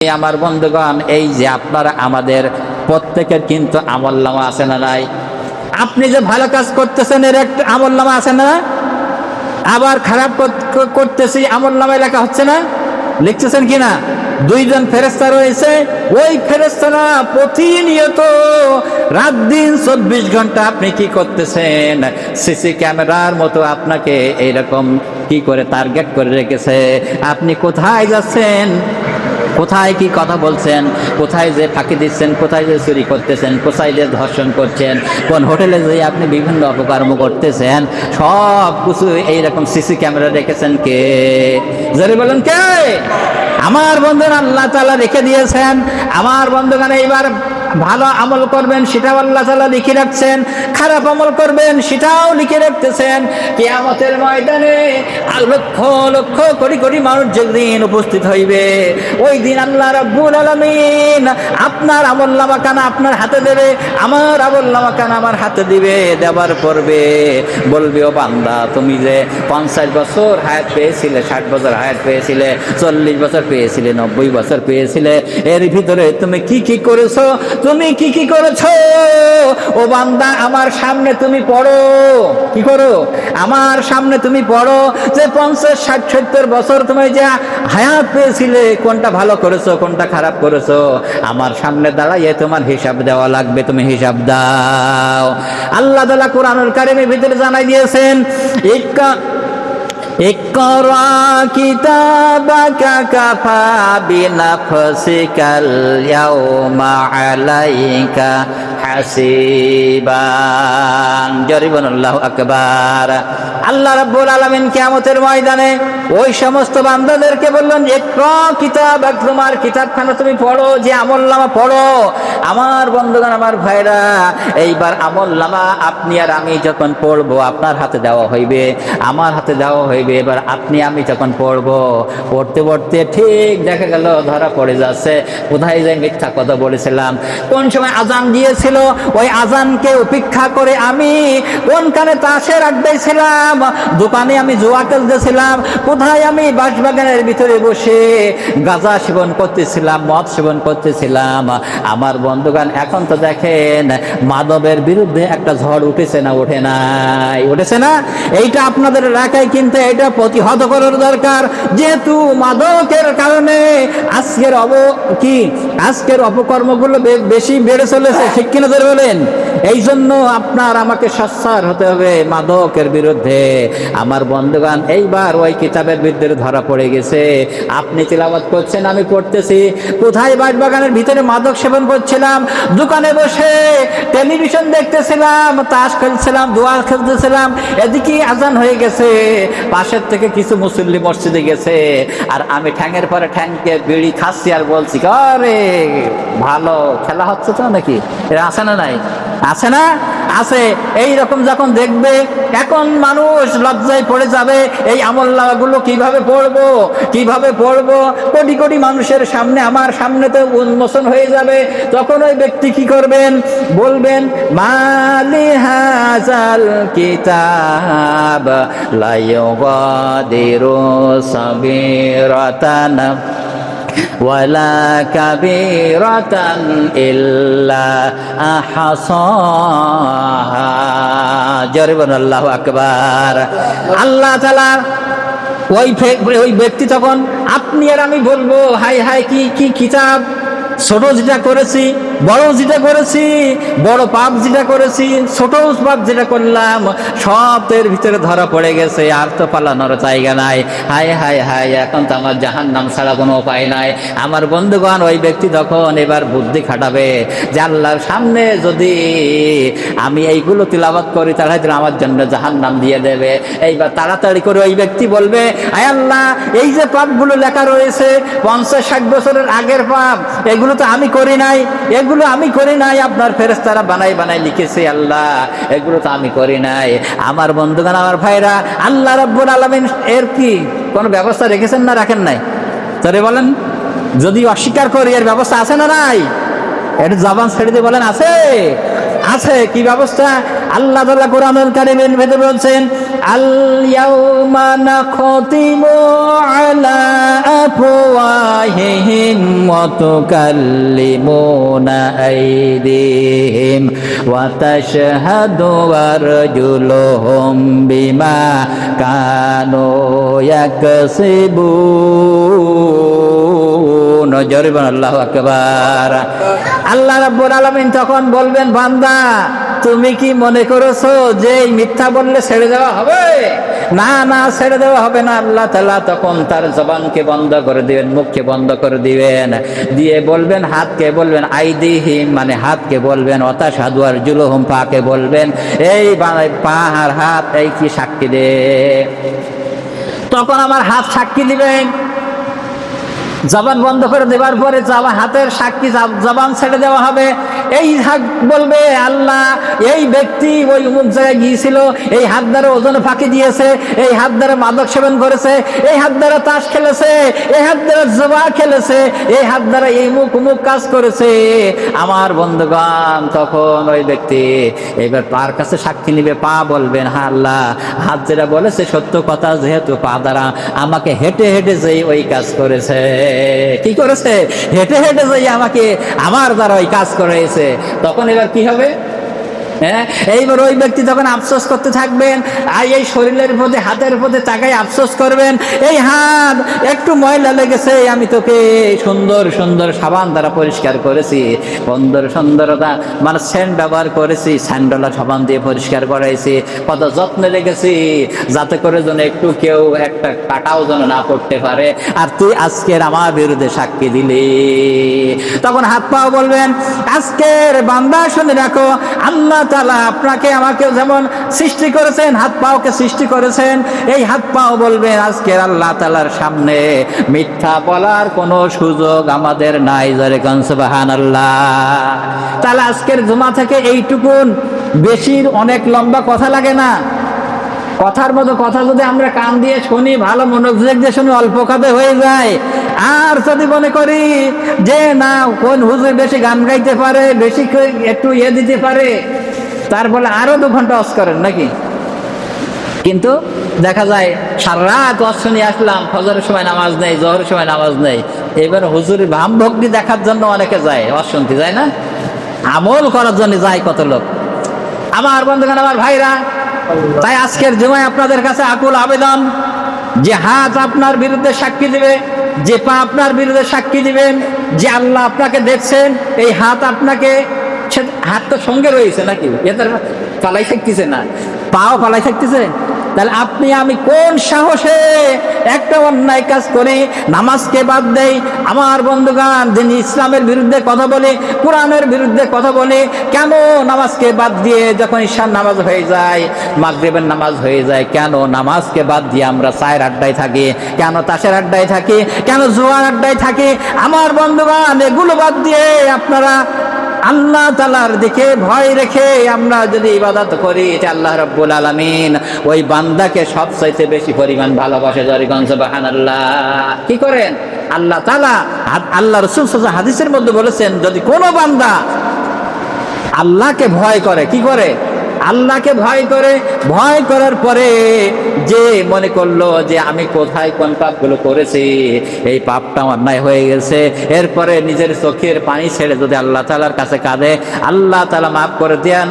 আমার বন্ধুগণ, এই যে আপনারা আমাদের প্রত্যেকের কিন্তু আমলনামা আছে না নাই? আপনি যে ভালো কাজ করতেছেন এর একটা আমলনামা আছে না? আবার খারাপ করতেছি আমলনামায় লেখা হচ্ছে না? লিখতেছেন কিনা? দুইজন ফেরেশতা রয়েছে, ওই ফেরেশতারা প্রতিনিয়ত রাত দিন 24 ঘন্টা আপনি কি করতেছেন সিসি ক্যামেরার মতো আপনাকে এইরকম কি করে টার্গেট করে রেখেছে। আপনি কোথায় যাচ্ছেন, কোথায় কি কথা বলছেন, কোথায় যে ফাঁকি দিচ্ছেন, কোথায় যে চুরি করতেছেন, কোথায় যে ধর্ষণ করছেন, কোন হোটেলে যে আপনি বিভিন্ন অপকর্ম করতেছেন, সব কিছু এইরকম সিসি ক্যামেরা রেখেছেন কে? জোরে বলেন কে? আমার বন্ধুরা আল্লাহ তাআলা রেখে দিয়েছেন। আমার বন্ধুগণ, এইবার ভালো আমল করবেন সেটাও আল্লাহ তাআলা লিখে রাখছেন, খারাপ আমল করবেন সেটাও লিখে রাখতেছেন। কিয়ামতের ময়দানে লক্ষ লক্ষ কোটি কোটি মানুষ যেদিন উপস্থিত হইবে, ওই দিন আল্লাহ রাব্বুল আলামিন আপনার আমলনামা কানা আপনার হাতে দেবে, আমার আমলনামা কানা আমার হাতে দিবে। দেবার পড়বে বলবে, ও বান্দা, তুমি যে 50 বছর হায়াত পেয়েছিলে, 60 বছর হায়াত পেয়েছিলে, 40 বছর পেয়েছিলে, 90 বছর পেয়েছিলে, এর ভিতরে তুমি কি কি করেছো, তুমি কি কি করেছো? ও বান্দা, আমার সামনে তুমি পড়ো। কি করো? আমার সামনে তুমি পড়ো যে 50, 60, 70 বছর তুমি যে হায়াত পেয়েছিলে, কোনটা ভালো করেছো, কোনটা খারাপ করেছো, আমার সামনে দাঁড়াইয়ে তোমার হিসাব দেওয়া লাগবে। তুমি হিসাব দাও। আল্লাহ তাআলা কোরআনুল কারীমের ভিতরে জানাই দিয়েছেন, ইকরা কিতাবাকা কাফা বিনাফসিকাল ইয়াউমা আলাইকা হাসিবান। জরিবুল্লাহু আকবার। আল্লাহ রাব্বুল আলামিন কিয়ামতের ময়দানে ওই সমস্ত বান্দাদেরকে বললেন, ইকরা কিতাবাক, তোমার কিতাবখানা তুমি পড়ো, যে আমলনামা পড়ো। আমার বন্ধুগণ, আমার ভাইরা, এইবার আমলনামা আপনি আর আমি যখন পড়বো, আপনার হাতে দেওয়া হইবে, আমার হাতে দেওয়া হইবে। এবার আপনি আমি যখন পড়বো, পড়তে পড়তে ঠিক দেখা গেল ধরা পড়ে যাচ্ছে কোথায় যে মিথ্যা কথা বলেছিলাম, কোন সময় আজান দিয়েছিল, ওই আজানকে উপেক্ষা করে আমি কোন কানে তাসের আড্ডায় ছিলাম, দোকানে আমি জুয়া খেলতেছিলাম, কোথায় আমি বাঁশবাগানের ভিতরে বসে গাঁজা সেবন করতেছিলাম, মদ সেবন করতেছিলাম। আমার বন্ধুগণ, এখন তো দেখেন মাদকের বিরুদ্ধে একটা ঝড় উঠেছে না ওঠে নাই? উঠেছে না? এইটা আপনাদের এলাকায় কিন্তু এটা প্রতিহত করার দরকার। যেহেতু মাদকের কারণে আজকের অপকর্মগুলো বেশি বেড়ে চলেছে, ঠিক কিনা ধরে বলেন? এই জন্য আপনার আমাকে সচ্চার হতে হবে মাদকের বিরুদ্ধে। আমার বন্ধুগণ, এইবার ওই কিতাবের বিরুদ্ধে ধরা পড়ে গেছে। আপনি তিলাওয়াত করছেন, আমি পড়তেছি। কোথায়? বাঁশবাগানের ভিতরে মাদক সেবন করছিলাম, দোকানে বসে টেলিভিশন দেখতেছিলাম, তাস খেলছিলাম, জুয়া খেলতেছিলাম, এদিকে আজান হয়ে গেছে, পাশের থেকে কিছু মুসল্লি মসজিদে গেছে, আর আমি ঠ্যাঙের পরে ঠ্যাংকে বিড়ি খাচ্ছি আর বলছি, আরে ভালো খেলা হচ্ছে তো নাকি? এরা আছে না নাই? আছে না? আছে। এইরকম যখন দেখবে, এখন মানুষ লজ্জায় পড়ে যাবে, এই আমলনামাগুলো কিভাবে পড়বো, কিভাবে পড়বো? কোটি কোটি মানুষের সামনে, আমার সামনে তো উন্মোচন হয়ে যাবে। তখন ওই ব্যক্তি কি করবেন? বলবেন, মালি হাযাল কিতাব লা ইউগাদিরু সাগীরাতান ওয়ালা কাবীরাতান ইল্লা আহসাহা। জরিবুল্লাহু আকবার। আল্লাহ তাআলা ওই ব্যক্তি তখন, আপনি আর আমি বলবো, হাই হাই, কি কিতাব, ছোট যেটা করেছি, বড় যেটা করেছি, বড় পাপ যেটা করেছি, ছোট পাপ যেটা করলাম, সব এর ভিতরে ধরা পড়ে গেছে, আর তো পালানোর জায়গা নাই। হাই হাই হাই, এখন তো আমার জাহান্নাম ছাড়া কোনো উপায় নাই। আমার বন্ধুগণ, ওই ব্যক্তি তখন এবার বুদ্ধি খাটাবে যে আল্লাহর সামনে যদি আমি এইগুলো তিলাওয়াত করি, তাহলে আমার জন্য জাহান্নাম দিয়ে দেবে। এইবার তাড়াতাড়ি করে ওই ব্যক্তি বলবে, আয় আল্লাহ, এই যে পাপগুলো লেখা রয়েছে 50-60 বছরের আগের পাপ, এগুলো তো আমি করি নাই, এগুলো আমি করি নাই, আপনার ফেরেশতারা বানাই বানাই লিখেছে, আল্লাহ এগুলো তো আমি করি নাই। আমার বন্ধুগণ, আমার ভাইরা, আল্লাহ রাব্বুল আলামিন এর কি কোনো ব্যবস্থা রেখেছেন না রাখেন নাই? তাহলে বলেন, যদি অস্বীকার করি এর ব্যবস্থা আছে না নাই? এর জবান ছেড়ে দিয়ে বলেন আছে। আছে কি ব্যবস্থা? আল্লাহ তাআলা কোরআনুল কারীমের ভেতরে বলছেন, আল ইয়াউমা নাখতিমু আলা আফওয়াহিহিম ওয়া তুকাল্লিমুনা আইদিহিম ওয়া তাশহাদু আরজুলুহুম বিমা কানু ইয়াকসিবুন। জরিবান আল্লাহু আকবার। আল্লাহ রাব্বুল আলামিন তখন বলবেন, বান্দা তুমি কি মনে করেছো যে মিথ্যা বললে ছেড়ে দেওয়া হবে? না না, ছেড়ে দেওয়া হবে না। আল্লাহ তাআলা তখন তার জবানকে বন্ধ করে দিবেন, মুখকে বন্ধ করে দিবেন, দিয়ে বলবেন, হাতকে বলবেন আইদিহিম, মানে হাতকে বলবেন ওয়াতাশহাদু আরজুলুহুম, পাকে বলবেন এই পা আর হাত এই কি সাক্ষী দে। তখন আমার হাত সাক্ষী দিবেন। জবান বন্ধ করে দেওয়ার পরে হাতের সাক্ষী জবান ছেড়ে দেওয়া হবে। এই হাত বলবে, আল্লাহ এই ব্যক্তি ওই অমুক জায়গায় গিয়েছিল, এই হাত দ্বারা ওজনে ফাঁকি দিয়েছে, এই হাত দ্বারা মাদক সেবন করেছে, এই হাত দ্বারা তাস খেলেছে, এই হাত দ্বারা জুয়া খেলেছে, এই হাত দ্বারা এই মুখ কাজ করেছে। আমার বন্ধুগণ, তখন ওই ব্যক্তি এবার পার কাছে সাক্ষী নিবে। পা বলবেন, হ্যাঁ আল্লাহ, হাত যেটা বলেছে সত্য কথা, যেহেতু পা দ্বারা আমাকে হেঁটে হেঁটে যেই ওই কাজ করেছে, কি করেছে? হেঁটে হেঁটে যাই আমাকে আমার দ্বারা ওই কাজ করেছে। তখন এবার কি হবে? হ্যাঁ, এইবার ওই ব্যক্তি তখন আফসোস করতে থাকবেন, আর এই শরীরের প্রতি, হাতের প্রতি তাকাই আফসোস করবেন, এই হাত একটু ময়লা লেগেছে, আমি তোকে সুন্দর সুন্দর সাবান দ্বারা পরিষ্কার করেছি, সুন্দরতা মানে সেন্ট ব্যবহার করেছি, স্যান্ডলা সাবান দিয়ে পরিষ্কার করাইছি, কত যত্নে লেগেছি যাতে করে যেন একটু কেউ একটা কাটাও যেন না করতে পারে, আর তুই আজকের আমার বিরুদ্ধে সাক্ষী দিলি। তখন হাত পাও বলবেন, আজকের বান্দা শুনে রাখো, আল্লাহ তাআলা আপনাকে আমাকে যেমন সৃষ্টি করেছেন, হাত পাওকে সৃষ্টি করেছেন, এই হাত পাও বলবেন আজকের আল্লাহ তাআলার সামনে মিথ্যা বলার কোনো সুযোগ আমাদের নাই। জোরে কোন সুবহানাল্লাহ। তাহলে আজকের জুমা থেকে এইটুকুন, বেশির অনেক লম্বা কথা লাগে না। কথার মতো কথা যদি আমরা কান দিয়ে শুনি, ভালো মনোযোগ দিয়ে শুনি, অল্প কথা হয়ে যায়। আর যদি মনে করি যে না, কোন হুজুর বেশি গান গাইতে পারে, বেশি একটু দিতে পারে, তার বলে আরো 2 ঘন্টা ওয়াজ করেন নাকি? কিন্তু দেখা যায় সারা রাত ওয়াজ শুনে আসলাম, ফজরের সময় নামাজ নেই, জোহরের সময় নামাজ নেই। এবার হুজুরের ভাম ভক্তি দেখার জন্য অনেকে যায়, ওয়াজ শুনতে যায় না, আমল করার জন্য যায় কত লোক। আমার বন্ধুগণ, আমার ভাইরা, তাই আজকের জুমায় আপনাদের কাছে আকুল আবেদন, যে হাত আপনার বিরুদ্ধে সাক্ষী দিবে, যে পা আপনার বিরুদ্ধে সাক্ষী দিবেন, যে আল্লাহ আপনাকে দেখছেন, এই হাত আপনাকে, হাত তো সঙ্গে রয়েছে নাকি, এদের পালাই থাকতেছে না, পাও পালাই থাকতেছে। তাহলে আপনি আমি কোন সাহসে একটা অন্যায় কাজ করি, নামাজকে বাদ দেই? আমার বন্ধুগণ, যিনি ইসলামের বিরুদ্ধে কথা বলে, কোরআনের বিরুদ্ধে কথা বলে, কেন নামাজকে বাদ দিয়ে যখন ঈশার নামাজ হয়ে যায়, মাগরিবের নামাজ হয়ে যায়, কেন নামাজকে বাদ দিয়ে আমরা চায়ের আড্ডায় থাকি, কেন তাসের আড্ডায় থাকি, কেন জুয়ার আড্ডায় থাকি? আমার বন্ধুগণ, এগুলো বাদ দিয়ে আপনারা আল্লাহ তাআলার দিকে ভয় রেখে আমরা যদি ইবাদত করি, এটা আল্লাহ রাব্বুল আলামিন ওই বান্দাকে সবচাইতে বেশি পরিমাণ ভালোবাসে। জরিগঞ্জ সুবহানাল্লাহ। কি করেন? আল্লাহ তাআলা, আল্লাহ রাসূল সাল্লাল্লাহু আলাইহি ওয়াসাল্লাম হাদিসের মধ্যে বলেছেন, যদি কোনো বান্দা আল্লাহকে ভয় করে, কি করে? আল্লাহকে ভয় করে, ভয় করার পরে যে মনে করলো যে আমি কোথায় কোন পাপগুলো করেছি, এই পাপটা অন্যায় হয়ে গেছে, এরপরে নিজের চোখের পানি ছেড়ে যদি আল্লাহ তাআলার কাছে কাঁদে, আল্লাহ তাআলা মাফ করে দেন।